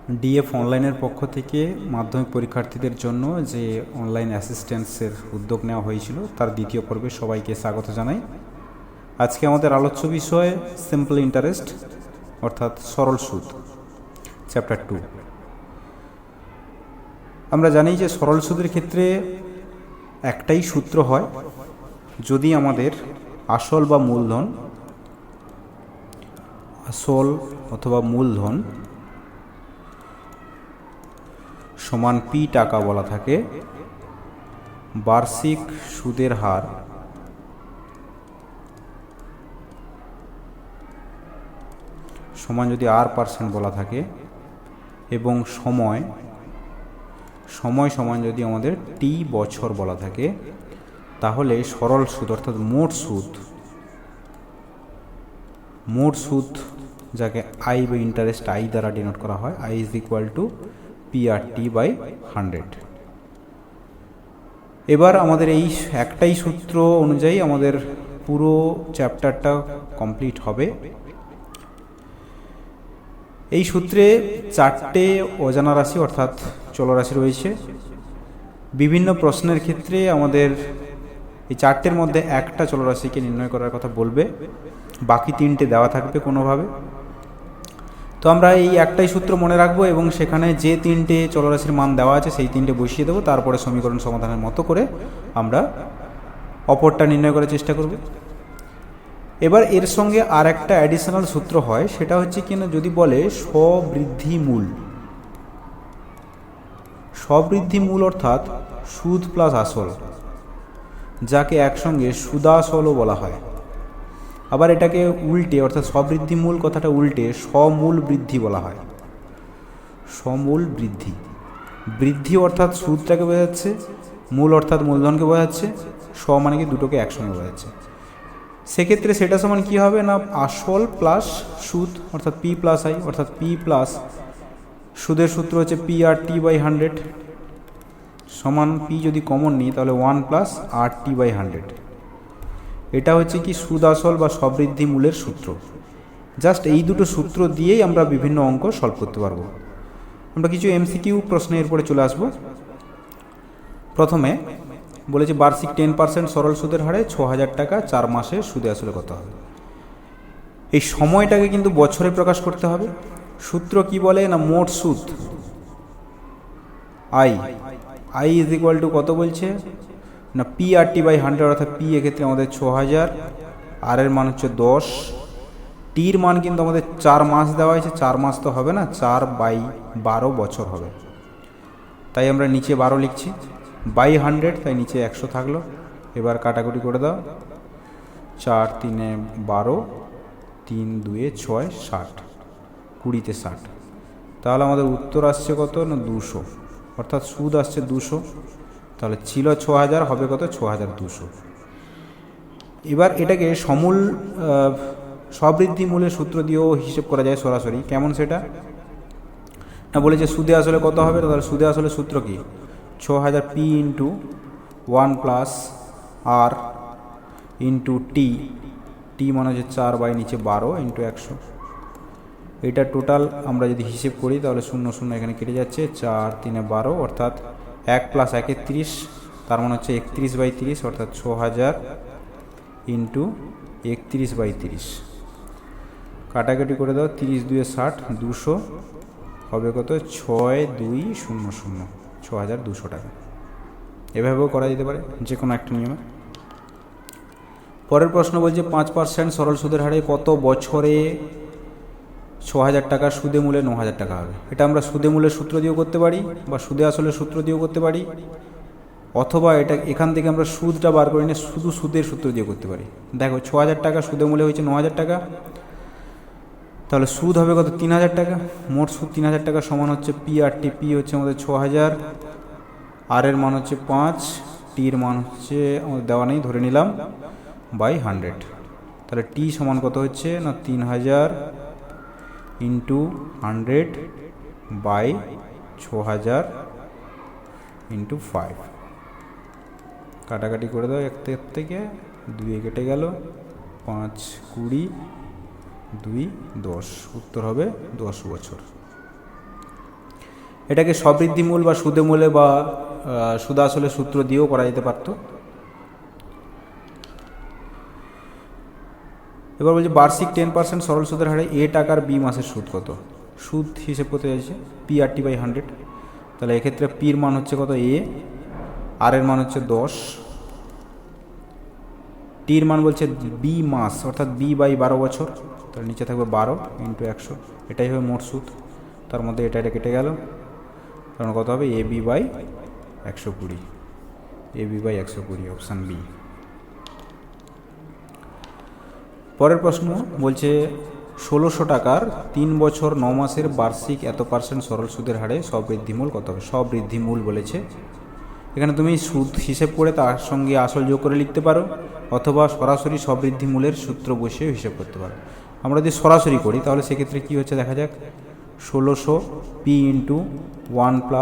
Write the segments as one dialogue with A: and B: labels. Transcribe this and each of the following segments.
A: DF অনলাইনের পক্ষ থেকে মাধ্যমিক পরীক্ষার্থীদের জন্য যে অনলাইন অ্যাসিস্ট্যান্সের উদ্যোগ নেওয়া হয়েছিল তার দ্বিতীয় পর্বে সবাইকে স্বাগত জানাই। আজকে আমাদের আলোচ্য বিষয় সিম্পল ইন্টারেস্ট অর্থাৎ সরল সুদ, চ্যাপ্টার 2। আমরা জানি যে সরল সুদের ক্ষেত্রে একটাই সূত্র হয়, যদি আমাদের আসল বা মূলধন, আসল অথবা মূলধন সমান পি টাকা বলা থাকে, বার্ষিক সুদের হার সমান যদি R% বলা থাকে এবং সময় সমান যদি আমাদের টি বছর বলা থাকে, তাহলে সরল সুদ অর্থাৎ মোট সুদ যাকে আই বা ইন্টারেস্ট আই দ্বারা ডিনোট করা হয়, I is equal to PRT/100। এবার আমাদের এই একটাই সূত্র অনুযায়ী আমাদের পুরো চ্যাপ্টারটা কমপ্লিট হবে। এই সূত্রে 4টে অজানা রাশি অর্থাৎ চলরাশি রয়েছে। বিভিন্ন প্রশ্নের ক্ষেত্রে আমাদের এই 4টের মধ্যে একটা চলরাশিকে নির্ণয় করার কথা বলবে, বাকি 3টে দেওয়া থাকবে কোনোভাবে। তো আমরা এই একটাই সূত্র মনে রাখবো এবং সেখানে যে 3টে চলরাশির মান দেওয়া আছে সেই 3টে বসিয়ে দেবো, তারপরে সমীকরণ সমাধানের মতো করে আমরা অপরটা নির্ণয় করার চেষ্টা করব। এবার এর সঙ্গে আর একটা অ্যাডিশনাল সূত্র হয়, সেটা হচ্ছে কিনা যদি বলে স্ববৃদ্ধি মূল অর্থাৎ সুদ প্লাস আসল, যাকে একসঙ্গে সুদাসলও বলা হয়। আবার এটাকে উল্টে অর্থাৎ স্ববৃদ্ধি মূল কথাটা উল্টে সমূল বৃদ্ধি বলা হয়। সমূল বৃদ্ধি অর্থাৎ সুদটাকে বোঝাচ্ছে, মূল অর্থাৎ মূলধনকে বোঝাচ্ছে, মানে কি দুটোকে একসঙ্গে বোঝাচ্ছে। সেক্ষেত্রে সেটা সমান কী হবে না, আসল প্লাস সুদ অর্থাৎ P+I অর্থাৎ P প্লাস সুদের সূত্র হচ্ছে PRT/100 সমান P যদি কমন নিই তাহলে 1 + RT/100। এটা হচ্ছে কি সুদ আসল বা স্ববৃদ্ধি মূলের সূত্র। জাস্ট এই দুটো সূত্র দিয়েই আমরা বিভিন্ন অঙ্ক সলভ করতে পারবো। আমরা কিছু MCQ প্রশ্নের এরপরে চলে আসব। প্রথমে বলেছে বার্ষিক 10% সরল সুদের হারে 6000 টাকা 4 মাসে সুদে আসলে কত হবে। এই সময়টাকে কিন্তু বছরে প্রকাশ করতে হবে। সূত্র কি বলে না, মোট সুদ আই ইজ ইকুয়াল টু কত বলছে না, PRT/100 অর্থাৎ P এক্ষেত্রে আমাদের 6000, আর এর মান হচ্ছে 10, টির মান কিন্তু আমাদের 4 মাস দেওয়া হয়েছে, 4 মাস তো হবে না, 4/12 বছর হবে, তাই আমরা নিচে 12 লিখছি, বাই 100 তাই নিচে 100 থাকলো। এবার কাটাকুটি করে দাও, 4 × 3 = 12, 3 × 2 = 6, 60, 20 তে 60। তাহলে আমাদের উত্তর আসছে কত না 200, অর্থাৎ সুদ আসছে 200। তাহলে ছিল 6000, হবে কত 6200। এবার এটাকে স্ববৃদ্ধি মূলের সূত্র দিয়েও হিসেব করা যায় সরাসরি। কেমন সেটা না, বলে যে সুদে আসলে কত হবে, তাহলে সুদে আসলে সূত্র কি 6000 P × 1 + R × T মানে হচ্ছে 4/12 × 100। এটা টোটাল আমরা যদি হিসেব করি তাহলে 0 0 এখানে কেটে যাচ্ছে, 4 × 3 = 12, অর্থাৎ 1 + 1 = 30, তার মানে হচ্ছে 31/30, অর্থাৎ 6000 × 31/30। কাটাকাটি করে দাও, 30 × 2 = 60, 200 হবে কত 6200, 6200 টাকা। এভাবেও করা যেতে পারে যে কোনো একটা নিয়মে। পরের প্রশ্ন বলছে 5% সরল সুদের হারে কত বছরে 6000 টাকা সুদে মূলে 9000 টাকা হবে। এটা আমরা সুদে মূলের সূত্র দিয়েও করতে পারি বা সুদে আসলের সূত্র দিয়েও করতে পারি, অথবা এটা এখান থেকে আমরা সুদটা বার করে নিয়ে শুধু সুদের সূত্র দিয়ে করতে পারি। দেখো 6000 টাকা সুদে মূলে হয়েছে 9000 টাকা, তাহলে সুদ হবে কত 3000 টাকা। মোট সুদ 3000 টাকা সমান হচ্ছে PRT, P হচ্ছে আমাদের 6000, আর এর মান হচ্ছে 5, টির মান হচ্ছে আমাদের দেওয়া নেই, ধরে নিলাম, বাই 100। তাহলে টি সমান কত হচ্ছে না 3000 × 100/6000 × 5। কাটাকাটি করে দাও, 1 থেকে 2 কেটে গেল, 5 20, 2 10, উত্তর হবে 10 বছর। এটাকে সবৃদ্ধিমূল বা সুদে মূলে বা সুদাসলের সূত্র দিয়েও করা যেতে পারত। এবার বলছি বার্ষিক 10% সরল সুদের হারে এ টাকার বি মাসের সুদ কত? সুদ হিসেব করতে চাইছে PRT/100। তাহলে এক্ষেত্রে পির মান হচ্ছে কত? এ। আর এর মান হচ্ছে 10। টির মান বলছে বি মাস, অর্থাৎ B/12 বছর। তাহলে নিচে থাকবে 12 × 100, এটাই হবে মোট সুদ। তার মধ্যে এটা কেটে গেল, কারণ কত হবে? AB/120। AB/120, option B. পরের প্রশ্ন বলছে 1600 টাকার 3 বছর 9 মাসের বার্ষিক এত % সরল সুদের হারে সবৃদ্ধিমূল কত হবে? সবৃদ্ধিমূল বলেছে। এখানে তুমি সুদ হিসেব করে তার সঙ্গে আসল যোগ করে লিখতে পারো, অথবা সরাসরি সবৃদ্ধিমূলের সূত্র বসিয়ে হিসেব করতে পারো। আমরা যদি সরাসরি করি তাহলে সেক্ষেত্রে কী হচ্ছে দেখা যাক। 1600 P × 1 +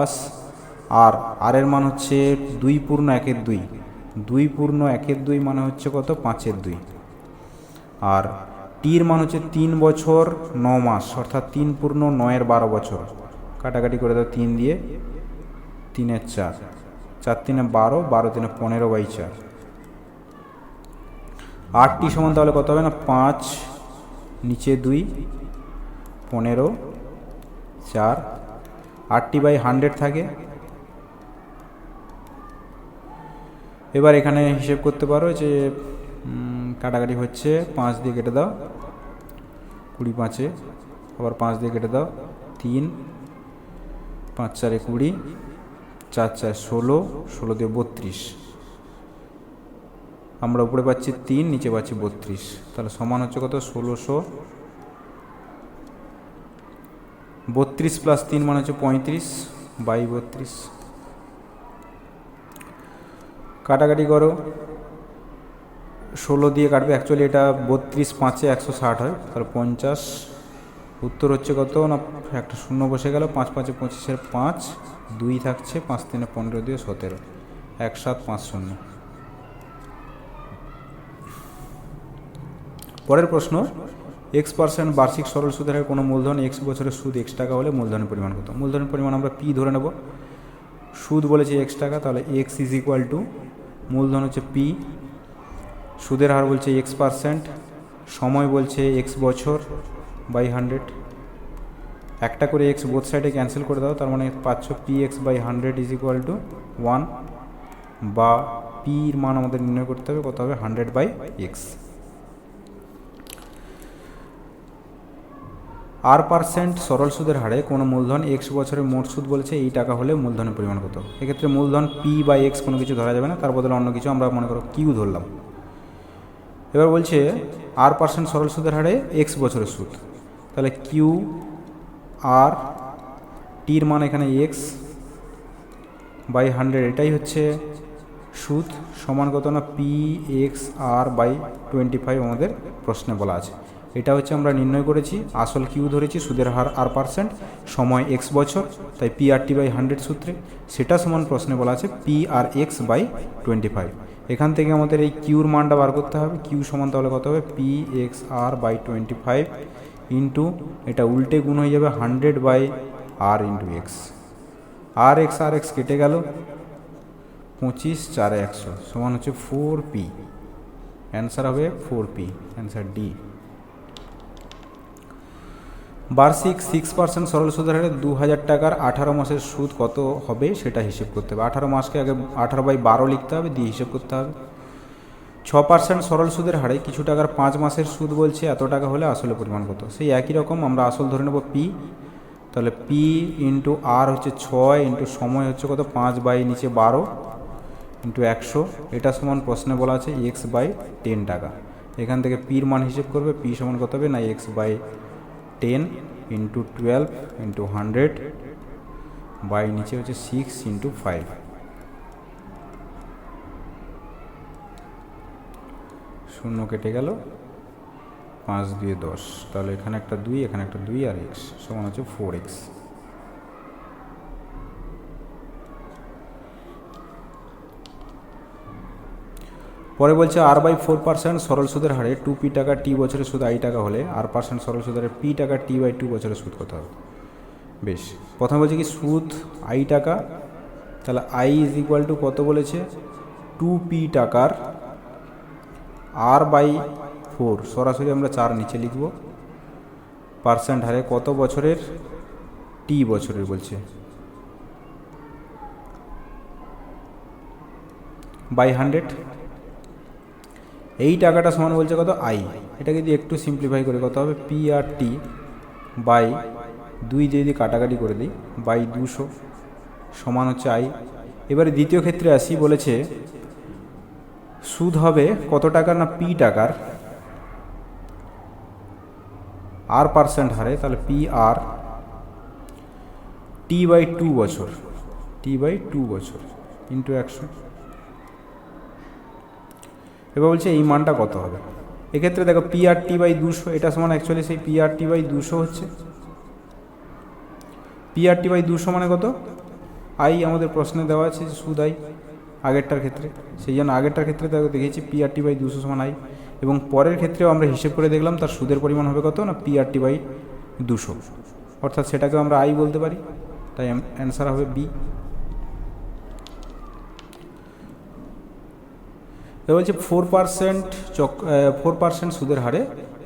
A: আর এর মান হচ্ছে 2/1/2। 2/1/2 মানে হচ্ছে কত? 5/2। আর টির মান হচ্ছে 3 বছর 9 মাস, অর্থাৎ 3/9/12 বছর। কাটাকাটি করে দাও 3 দিয়ে, 3/4, 4×3 12, 12×3 15/4। 8টি সমান তাহলে কত হবে না? 5, নিচে 2, 15, 4। 8/100 থাকে। এবার এখানে হিসেব করতে পারো যে কাটাকাটি হচ্ছে, 5 দিয়ে কেটে দাও, 20×5, আবার 5 দিয়ে কেটে দাও, 3, 5×4 20, 4×4 16, 16 দিয়ে 32। আমরা উপরে পাচ্ছি 3, নিচে পাচ্ছি 32। তাহলে সমান হচ্ছে কত? 1600। 32 + 3 মানে হচ্ছে 35/32। কাটাকাটি করো, 16 দিয়ে কাটবে, অ্যাকচুয়ালি এটা 32 5-এ 160 হয়, তাহলে 50। উত্তর হচ্ছে কত না? একটা শূন্য বসে গেল, 5×5 = 25, 5, 2 থাকছে, 5×3 15 দিয়ে 17, 1750। পরের প্রশ্ন, X% বার্ষিক সরল সুদের হারে কোনো মূলধন X বছরের সুদ X টাকা হলে মূলধনের পরিমাণ কত? মূলধনের পরিমাণ আমরা P ধরে নেব। সুদ বলেছে X টাকা, তাহলে X = মূলধন হচ্ছে P, সুদের হার বলছে X%, সময় বলছে X বছর বাই 100। একটা করে X বোথ সাইডে ক্যান্সেল করে দাও, তার মানে পাচ্ছ PX/100 = 1, বা পির মান আমাদের নির্ণয় করতে হবে, কত হবে? 100/X। R% সরল সুদের হারে কোনো মূলধন X বছরের মোট সুদ বলেছে এই টাকা হলে মূলধনের পরিমাণ কত? এক্ষেত্রে মূলধন P/X কোনো কিছু ধরা যাবে না, তার বদলে অন্য কিছু, আমরা মনে করো Q ধরলাম। এবার বলছে R% সরল সুদের হারে X বছরের সুদ, তাহলে QR, টির মান এখানে X/100, এটাই হচ্ছে সুদ, সমান কত না? PXR/25 আমাদের প্রশ্নে বলা আছে। এটা হচ্ছে আমরা নির্ণয় করেছি, আসল কিউ ধরেছি, সুদের হার R%, সময় X বছর, তাই PRT/100 সূত্রে, সেটা সমান প্রশ্নে বলা আছে PRX/25। এখান থেকে আমাদের এই কিউর মানটা বার করতে হবে। কিউ সমান তাহলে কত হবে? PXR/25 ইন্টু, এটা উল্টে গুণ হয়ে যাবে 100/R × X। RX কেটে গেল, 25, 4, 100, সমান হচ্ছে 4P। অ্যান্সার হবে 4P, অ্যান্সার ডি। বার্ষিক 6% সরল সুদের হারে 2000 টাকার 18 মাসের সুদ কত হবে সেটা হিসেব করতে হবে। 18 মাসকে আগে 18/12 লিখতে হবে, দিয়ে হিসেব করতে হবে। 6% সরল সুদের হারে কিছু টাকার 5 মাসের সুদ বলছে এত টাকা হলে আসলে পরিমাণ কত? সেই একই রকম, আমরা আসল ধরে নেব P, তাহলে P × R হচ্ছে 6, ইন্টু সময় হচ্ছে কত? 5/12 × 100, এটা সমান প্রশ্নে বলা আছে X/10 টাকা। এখান থেকে পির মান হিসেব করবে, P সমান কত হবে না? X/10 × 12 × 100 বাই নিচে হচ্ছে 6 × 5। শূন্য কেটে গেল, 5 দিয়ে 10, তাহলে এখানে একটা 2, এখানে একটা 2, আর X সমান হচ্ছে 4X। পরে বলছে R/4% সরল সুদের হারে 2P টাকা T বছরের সুদ I টাকা হলে R% সরল সুদের হারে P টাকা T/2 বছরের সুদ কত হবে? বেশ, প্রথমে বলছে কি সুদ আই টাকা, তাহলে আই ইজ ইকুয়াল টু কত বলেছে 2p টাকার r/4, সরাসরি আমরা 4 নিচে লিখব, পার্সেন্ট হারে কত বছরের, টি বছরের বলছে, বাই 100। এই টাকাটা সমান বলছে কত আই, এটাকে যদি একটু সিম্পলিফাই করে কত হবে পি আর টি বাই 2 যদি কাটাকাটি করে দিই বাই 200 সমান হচ্ছে আই। এবারে দ্বিতীয় ক্ষেত্রে আসি, বলেছে সুদ হবে কত টাকার না পি টাকার আর পার্সেন্ট হারে, তাহলে পি আর টি/2 বছর, টি/2 বছর ইন্টু 100। এবার বলছে এই মানটা কত হবে। এক্ষেত্রে দেখো পি আর টি/200, এটা সমান অ্যাকচুয়ালি সেই পি আর টি/200 হচ্ছে, পি আর টি/200 মানে কত আই, আমাদের প্রশ্নে দেওয়া আছে সুদ আই আগেরটার ক্ষেত্রে, সেই জন্য আগেরটার ক্ষেত্রে দেখেছি পি আর টি/200 সমান আই, এবং পরের ক্ষেত্রেও আমরা হিসেব করে দেখলাম তার সুদের পরিমাণ হবে কত না পি আর টি/200, অর্থাৎ সেটাকেও আমরা আই বলতে পারি, তাই অ্যান্সার হবে বি। এবার বলছে 4% সুদের হারে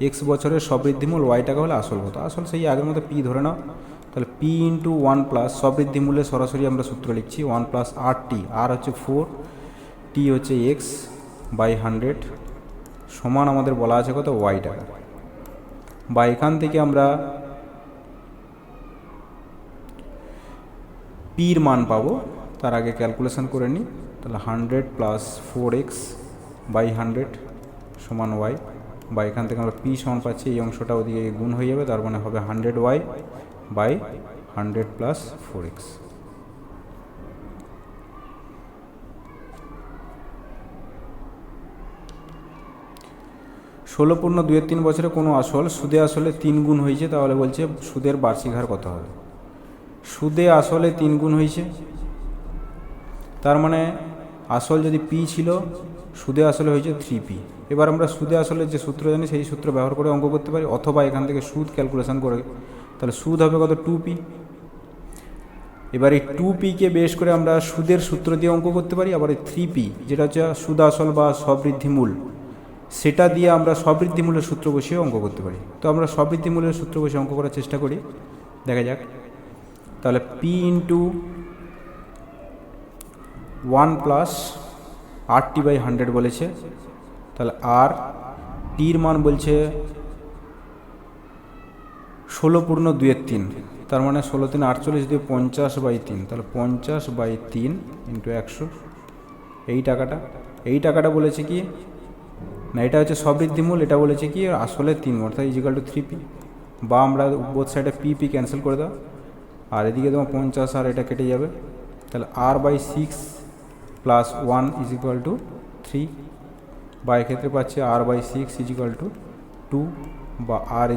A: এক্স বছরের সবৃদ্ধিমূল ওয়াই টাকা হলে আসল কত। আসল সেই আগের মতো পি ধরে নাও, তাহলে পি ইন্টু 1 + সবৃদ্ধিমূল্যে সরাসরি আমরা সূত্র লিখছি 1 + আর টি, আর হচ্ছে 4, টি হচ্ছে এক্স বাই 100 সমান আমাদের বলা আছে কত ওয়াই টাকা, বা এখান থেকে আমরা পির মান পাবো, তার আগে ক্যালকুলেশন করে নিই, তাহলে 100 + 4x বাই 100 সমান ওয়াই, বা এখান থেকে আমরা পি সমান পাচ্ছি, এই অংশটা ওদিকে গুণ হয়ে যাবে, তার মানে হবে 100y বাই 100 + 4x। ষোলো পূর্ণ 2-3 বছরে কোনো আসল সুদে আসলে 3 গুণ হয়েছে, তাহলে বলছে সুদের বার্ষিক হার কত হবে। সুদে আসলে 3 গুণ হয়েছে, তার মানে আসল যদি পি ছিল, সুদে আসলে হয়েছে 3p। এবার আমরা সুদে আসলে যে সূত্র জানি সেই সূত্র ব্যবহার করে অঙ্ক করতে পারি, অথবা এখান থেকে সুদ ক্যালকুলেশন করে, তাহলে সুদ হবে কত 2p। এবার এই 2p-কে বেশ করে আমরা সুদের সূত্র দিয়ে অঙ্ক করতে পারি, আবার এই 3p যেটা হচ্ছে সুদ আসল বা সবৃদ্ধিমূল, সেটা দিয়ে আমরা সবৃদ্ধিমূলের সূত্র বসিয়ে অঙ্ক করতে পারি। তো আমরা সবৃদ্ধিমূলের সূত্র বসিয়ে অঙ্ক করার চেষ্টা করি, দেখা যাক। তাহলে পি ইন্টু 1 + RT/100 বলেছে, তাহলে আর টির মান বলছে 16 পূর্ণ 2-3, তার মানে 16 × 3 = 48 দিয়ে 50/3, তাহলে 50/3 ইন্টু 100। এই টাকাটা বলেছে কি না, এটা হচ্ছে সবৃদ্ধিমূল, এটা বলেছে কি আসলে 3, অর্থাৎ ইজিক্যাল টু 3p, বা আমরা বোথ সাইডে পি ক্যান্সেল করে দাও, আর এদিকে তোমার 50 আর এটা কেটে যাবে, তাহলে r/6 + 1 = 3, বা এক্ষেত্রে পাচ্ছি r/6 = 2, বা r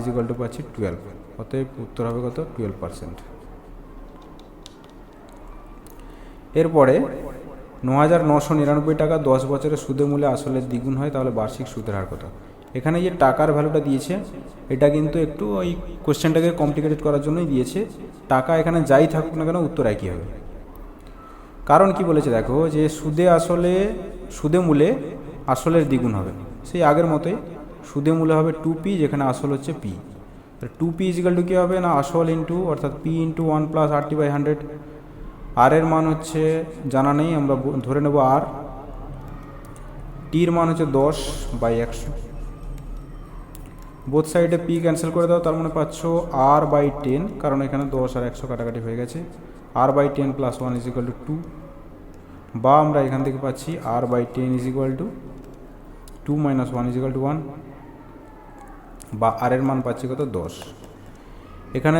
A: পাচ্ছি 12, অতএব উত্তর হবে কত 12%। এরপরে 9,999 টাকা 10 বছরের সুদের মূল্যে আসলের দ্বিগুণ হয়, তাহলে বার্ষিক সুদের হার কত। এখানে যে টাকার ভ্যালুটা দিয়েছে এটা কিন্তু একটু ওই কোশ্চেনটাকে কমপ্লিকেটেড করার জন্যই দিয়েছে, টাকা এখানে যাই থাকুক না কেন উত্তর একই হবে। কারণ কি বলেছে দেখো, যে সুদে মূলে আসলের দ্বিগুণ হবে, সেই আগের মতোই সুদে মূলে হবে 2p, যেখানে আসল হচ্ছে p। 2p = কী হবে না আসল ইন্টু, অর্থাৎ p ইন্টু 1 + RT/100। আর এর মান হচ্ছে জানা নেই, আমরা ধরে নেব আর, টির মান হচ্ছে 10/100, বোথ সাইডে p ক্যান্সেল করে দাও, তার মানে পাচ্ছ r/10, কারণ এখানে 10 আর 100 কাটাকাটি হয়ে গেছে, r/10 + 1 = 2, বা আমরা এখান থেকে পাচ্ছি r/10 = 2 - 1 = 1, বা আর এর মান পাচ্ছি কত 10। এখানে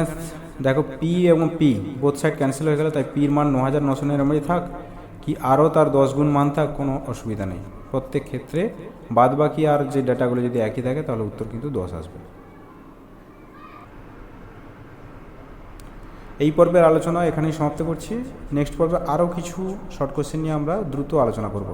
A: দেখো পি এবং পি বোথ সাইড ক্যান্সেল হয়ে গেল, তাই পির মান 9,999 থাক, কি আরও তার 10 গুণ মান থাক, কোনো অসুবিধা নেই। প্রত্যেক ক্ষেত্রে বাদ বাকি আর যে ডাটাগুলো যদি একই থাকে তাহলে উত্তর কিন্তু 10 আসবে। এই পর্বের আলোচনা এখানেই সমাপ্ত করছি। নেক্সট পর্বে আরও কিছু শর্ট কোশ্চেন নিয়ে আমরা দ্রুত আলোচনা করব।